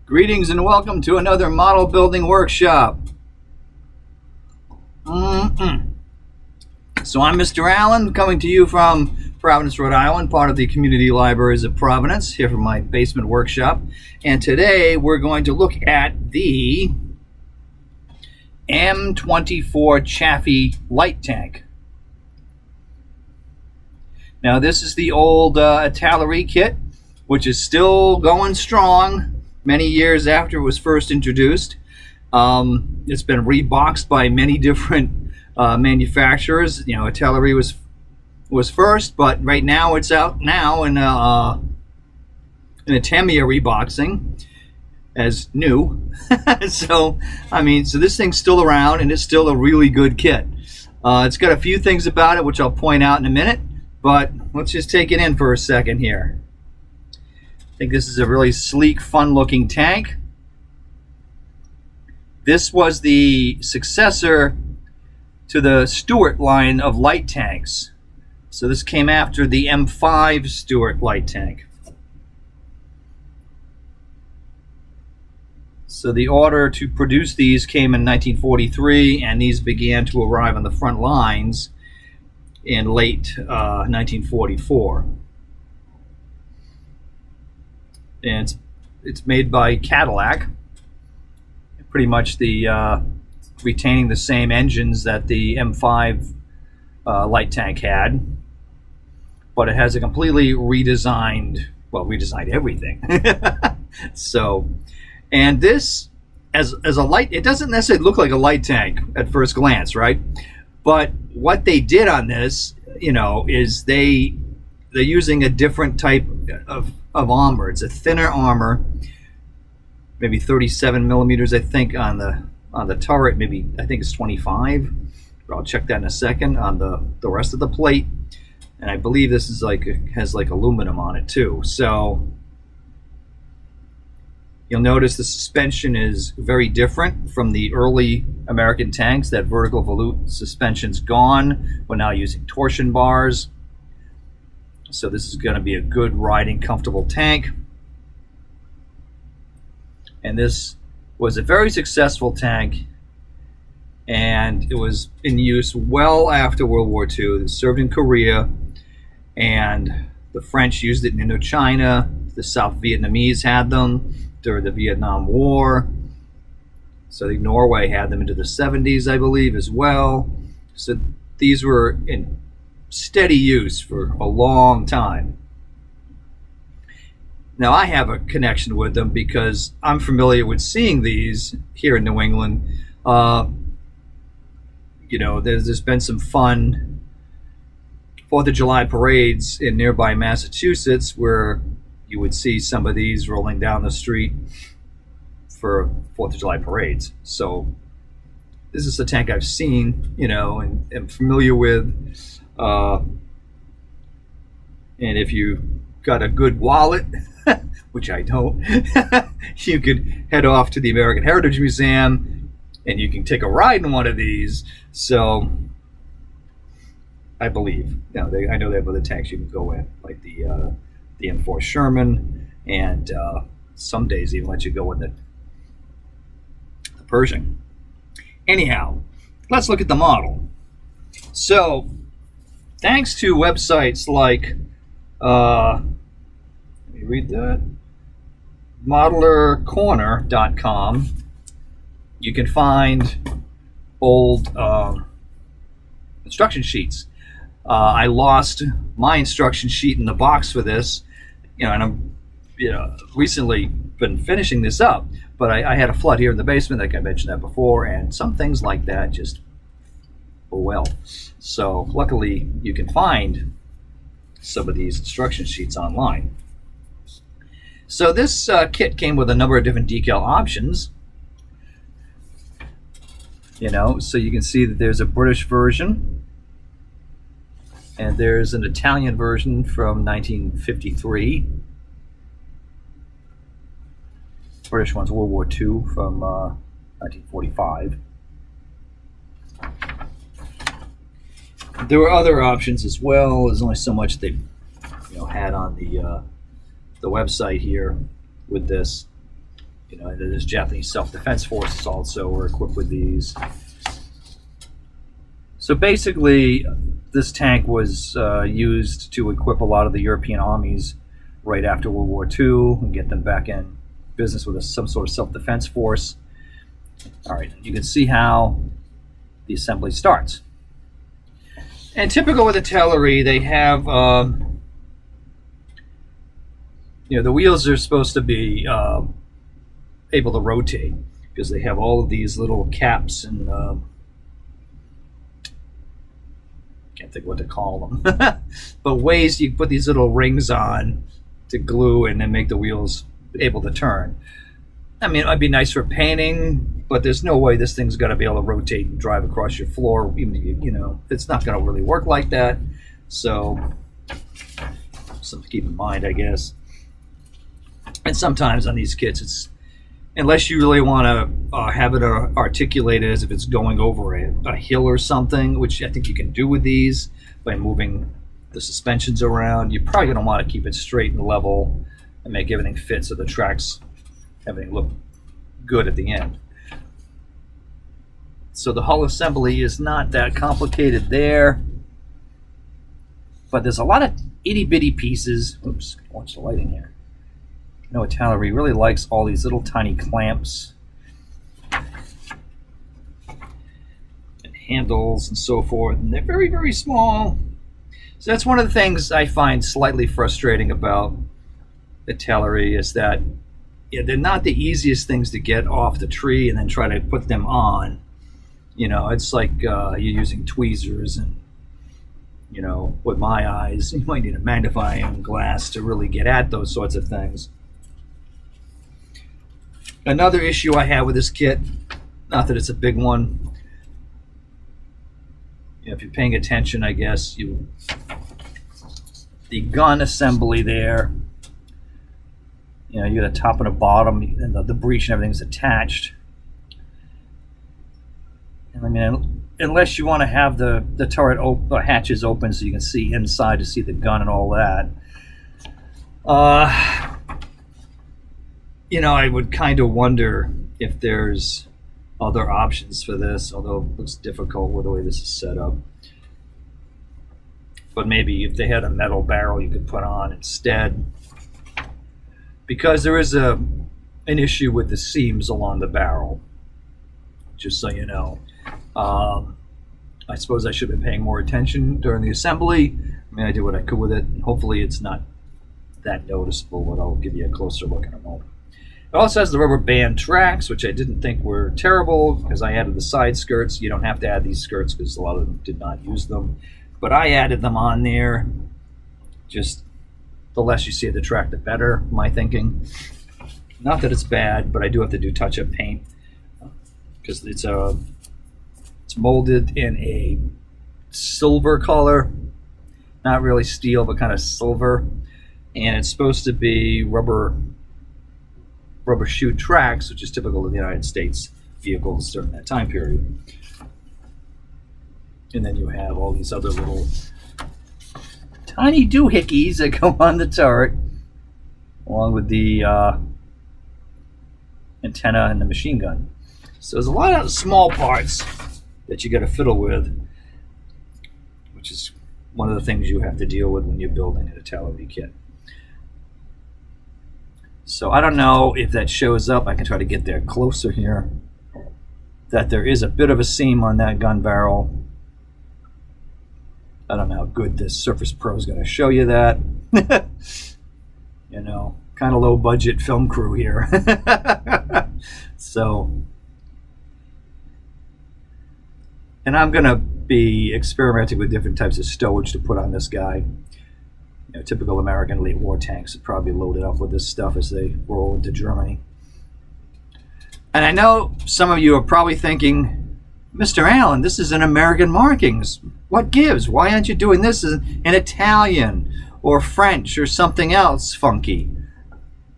Greetings and welcome to another model building workshop. So I'm Mr. Allen, coming to you from Providence, Rhode Island, part of the Community Libraries of Providence, here from my basement workshop. And today we're going to look at the M24 Chaffee light tank. Now this is the old Italeri kit, which is still going strong many years after it was first introduced. It's been reboxed by many different manufacturers. You know, Italeri was first, but right now it's out now in a Tamiya reboxing as new. So this thing's still around and it's still a really good kit. It's got a few things about it which I'll point out in a minute, but let's just take it in for a second here. I think this is a really sleek, fun-looking tank. This was the successor to the Stuart line of light tanks. So this came after the M5 Stuart light tank. So the order to produce these came in 1943, and these began to arrive on the front lines in late 1944. And it's made by Cadillac, pretty much retaining the same engines that the M5 light tank had, but it has a completely redesigned everything. So, and this as a light, it doesn't necessarily look like a light tank at first glance, right? But what they did on this, is they're using a different type of armor. It's a thinner armor, maybe 37 millimeters, I think, on the turret. Maybe I think it's 25. I'll check that in a second. On the rest of the plate, and I believe this is has aluminum on it too. So you'll notice the suspension is very different from the early American tanks. That vertical volute suspension's gone. We're now using torsion bars. So this is going to be a good riding, comfortable tank. And this was a very successful tank, and it was in use well after World War II. It served in Korea, and the French used it in Indochina. The South Vietnamese had them during the Vietnam War. So I think Norway had them into the 70s, I believe, as well. So these were in steady use for a long time. Now I have a connection with them because I'm familiar with seeing these here in New England. There's been some fun 4th of July parades in nearby Massachusetts where you would see some of these rolling down the street for 4th of July parades. So this is a tank I've seen, and am familiar with. And if you got a good wallet, which I don't, you could head off to the American Heritage Museum and you can take a ride in one of these. So I believe, I know they have other tanks you can go in, like the M4 Sherman, and some days even let you go in the Pershing. Anyhow, let's look at the model. So thanks to websites like, let me read that, modelercorner.com, you can find old instruction sheets. I lost my instruction sheet in the box for this, and I'm recently been finishing this up, but I had a flood here in the basement, like I mentioned that before, and some things like that just, oh well. So luckily you can find some of these instruction sheets online. So this kit came with a number of different decal options. So you can see that there's a British version and there's an Italian version from 1953. British one's World War II from 1945. There were other options as well. There's only so much they had on the website here with this. You know, there's Japanese self-defense forces also were equipped with these. So basically, this tank was used to equip a lot of the European armies right after World War II and get them back in business with some sort of self-defense force. All right, you can see how the assembly starts. And typical with Italeri, they have, you know, the wheels are supposed to be able to rotate because they have all of these little caps and can't think what to call them, but ways you put these little rings on to glue and then make the wheels able to turn. I mean, it might be nice for painting, but there's no way this thing's going to be able to rotate and drive across your floor. You know, it's not going to really work like that. So, something to keep in mind, I guess. And sometimes on these kits, it's unless you really want to have it articulated as if it's going over a hill or something, which I think you can do with these by moving the suspensions around. You're probably going to want to keep it straight and level and make everything fit so the tracks, everything look good at the end. So the hull assembly is not that complicated there, but there's a lot of itty-bitty pieces. Oops, watch the lighting here. You know, Italeri really likes all these little tiny clamps and handles and so forth, and they're very, very small. So that's one of the things I find slightly frustrating about Italeri is that they're not the easiest things to get off the tree and then try to put them on. You know, it's like you're using tweezers, and, you know, with my eyes, you might need a magnifying glass to really get at those sorts of things. Another issue I have with this kit, not that it's a big one, you know, if you're paying attention, I guess, the gun assembly there, you know, you got a top and a bottom, and the breech and everything's attached. And I mean, unless you want to have the turret hatches open so you can see inside to see the gun and all that, you know, I would kind of wonder if there's other options for this, although it looks difficult with the way this is set up. But maybe if they had a metal barrel you could put on instead. Because there is an issue with the seams along the barrel, just so you know. I suppose I should have been paying more attention during the assembly. I mean, I did what I could with it, and hopefully it's not that noticeable, but I'll give you a closer look in a moment. It also has the rubber band tracks, which I didn't think were terrible because I added the side skirts. You don't have to add these skirts because a lot of them did not use them. But I added them on there. Just the less you see of the track, the better, my thinking. Not that it's bad, but I do have to do touch-up paint because it's molded in a silver color. Not really steel, but kind of silver. And it's supposed to be rubber shoe tracks, which is typical of the United States vehicles during that time period. And then you have all these other little tiny doohickeys that go on the turret, along with the antenna and the machine gun. So there's a lot of small parts that you got to fiddle with, which is one of the things you have to deal with when you're building an Italeri kit. So I don't know if that shows up. I can try to get there closer here. That there is a bit of a seam on that gun barrel. I don't know how good this Surface Pro is going to show you that. You know, kind of low budget film crew here. So, and I'm going to be experimenting with different types of stowage to put on this guy. You know, typical American late war tanks would probably load it up with this stuff as they roll into Germany. And I know some of you are probably thinking, Mr. Allen, this is in American markings. What gives? Why aren't you doing this in Italian or French or something else funky?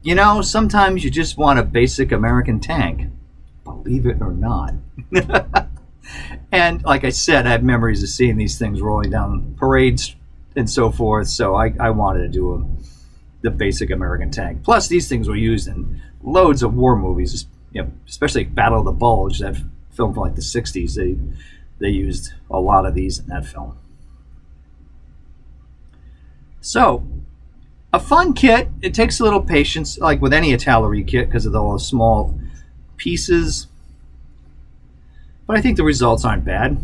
You know, sometimes you just want a basic American tank, believe it or not. And like I said, I have memories of seeing these things rolling down parades and so forth, so I wanted to do the basic American tank. Plus, these things were used in loads of war movies, you know, especially Battle of the Bulge, that film from like the 60s. They used a lot of these in that film. So, a fun kit. It takes a little patience, like with any Italeri kit, because of the small pieces. But I think the results aren't bad.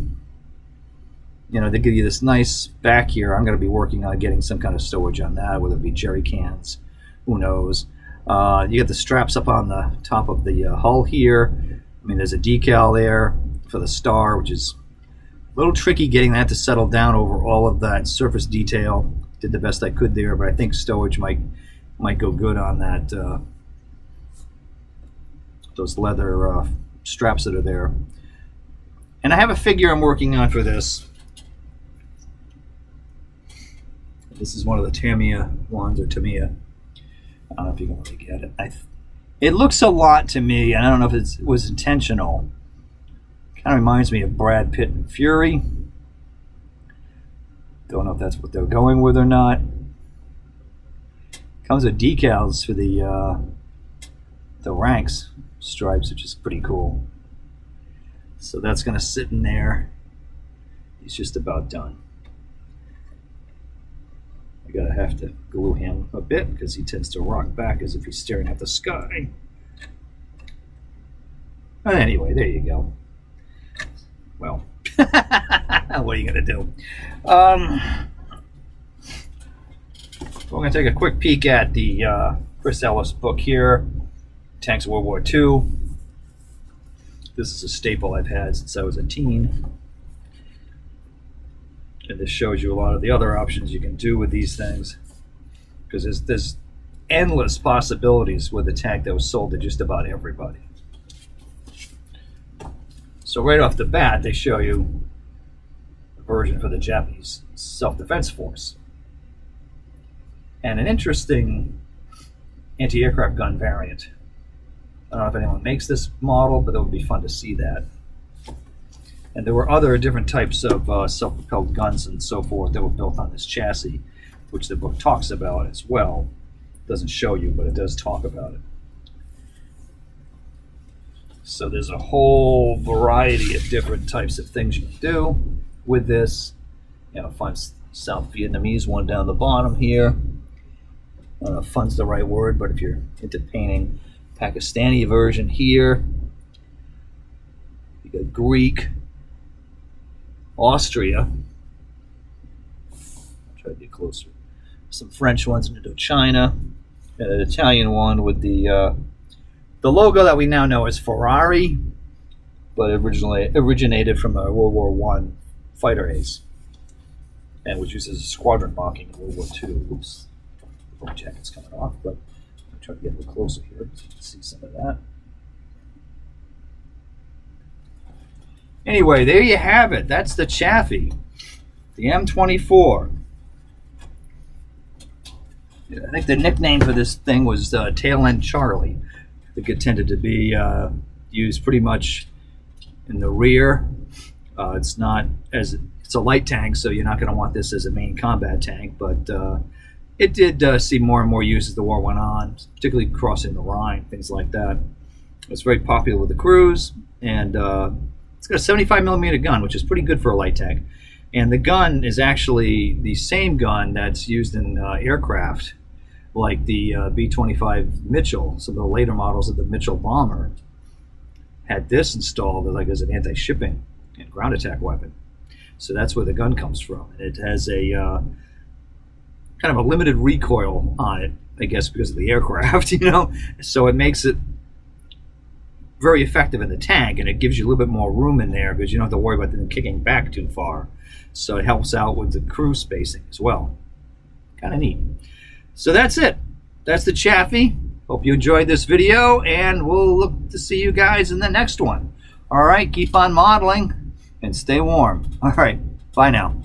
You know, they give you this nice back here. I'm going to be working on getting some kind of storage on that, whether it be jerry cans, who knows. You get the straps up on the top of the hull here. I mean, there's a decal there for the star, which is a little tricky getting that to settle down over all of that surface detail. Did the best I could there, but I think stowage might go good on that. Those leather straps that are there. And I have a figure I'm working on for this. This is one of the Tamiya ones, or Tamiya. I don't know if you can really get it. It looks a lot to me, and I don't know if it was intentional. Kind of reminds me of Brad Pitt and Fury. Don't know if that's what they're going with or not. Comes with decals for the ranks stripes, which is pretty cool. So that's going to sit in there. He's just about done. I gotta have to glue him a bit because he tends to rock back as if he's staring at the sky. But anyway, there you go. Well, what are you gonna do? We're gonna take a quick peek at the Chris Ellis book here, Tanks of World War II. This is a staple I've had since I was a teen. And this shows you a lot of the other options you can do with these things, because there's endless possibilities with a tank that was sold to just about everybody. So right off the bat, they show you a version for the Japanese self-defense force. And an interesting anti-aircraft gun variant. I don't know if anyone makes this model, but it would be fun to see that. And there were other different types of self-propelled guns and so forth that were built on this chassis, which the book talks about as well. It doesn't show you, but it does talk about it. So there's a whole variety of different types of things you can do with this. You know, find South Vietnamese one down the bottom here. I don't know if fun's the right word, but if you're into painting, Pakistani version here. You got Greek. Austria. I'll try to get closer. Some French ones in Indochina, and an Italian one with the logo that we now know as Ferrari, but originally originated from a World War I fighter ace, and was used as a squadron marking in World War II. Oops, the book jacket's coming off, but I'll try to get a little closer here so you can see some of that. Anyway, there you have it. That's the Chaffee, the M24. I think the nickname for this thing was Tail End Charlie. I think it tended to be used pretty much in the rear. It's a light tank, so you're not going to want this as a main combat tank, but it did see more and more use as the war went on, particularly crossing the Rhine, things like that. It's very popular with the crews, and it's got a 75 millimeter gun, which is pretty good for a light tank. And the gun is actually the same gun that's used in aircraft, like the B-25 Mitchell. Some of the later models of the Mitchell bomber had this installed as an anti-shipping and ground attack weapon. So that's where the gun comes from. It has a kind of a limited recoil on it, I guess, because of the aircraft, you know. So it makes it very effective in the tank, and it gives you a little bit more room in there because you don't have to worry about them kicking back too far. So it helps out with the crew spacing as well. Kind of neat. So that's it. That's the Chaffee. Hope you enjoyed this video, and we'll look to see you guys in the next one. All right, keep on modeling and stay warm. All right, bye now.